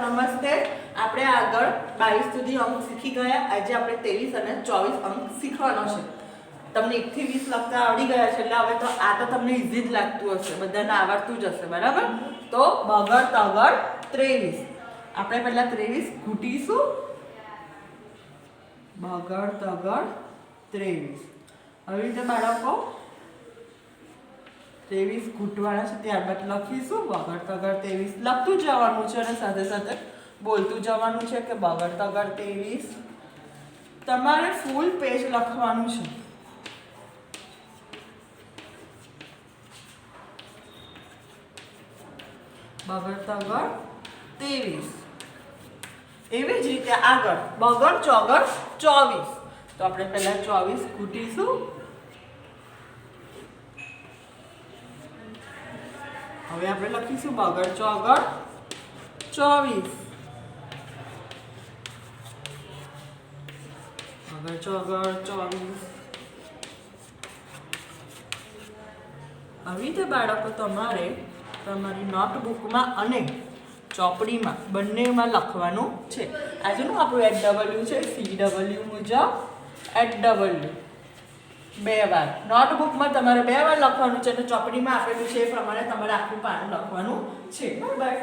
નમસ્તે. આપણે આગળ 22 સુધી અંક શીખી ગયા. આજે આપણે 23 અને 24 અંક શીખવાનો છે. તમને 1 થી 20 લખતા આવડી ગયા છે એટલે હવે તો આ તો તમને ઈઝી જ લાગતું હશે, બધાને આવડતું જ હશે, બરાબર? તો બગડ તગડ 23. આપણે પહેલા 23 ઘૂંટીશું. બગડ તગડ 23. આવી રીતે બાળકો 23 ઘૂંટવાના છે, ત્યારબાદ લખીશું બગડ તગડ 23. લખતું જવાનું છે અને સાથે સાથે બોલતું જવાનું છે કે બગડ તગડ 23. તમારે ફૂલ પેજ લખવાનું છે. બગડ તગડ 23. એવી જ રીતે આગળ બગડ ચોગડ 24. તો આપણે પહેલા 24 ઘૂંટીશું. હવે આપણે લખીશું બગડ ચોગડ 24. બગડ ચોગડ 24. આવી રીતે બાળકો તમારે તમારી નોટબુકમાં અને ચોપડીમાં બંનેમાં લખવાનું છે. આજનું આપણું HW છે, CW મુજબ HW 2 વાર. નોટબુકમાં તમારે 2 વાર લખવાનું છે અને ચોપડીમાં આપેલું છે એ પ્રમાણે તમારે આખું પાનું લખવાનું છે, બરાબર?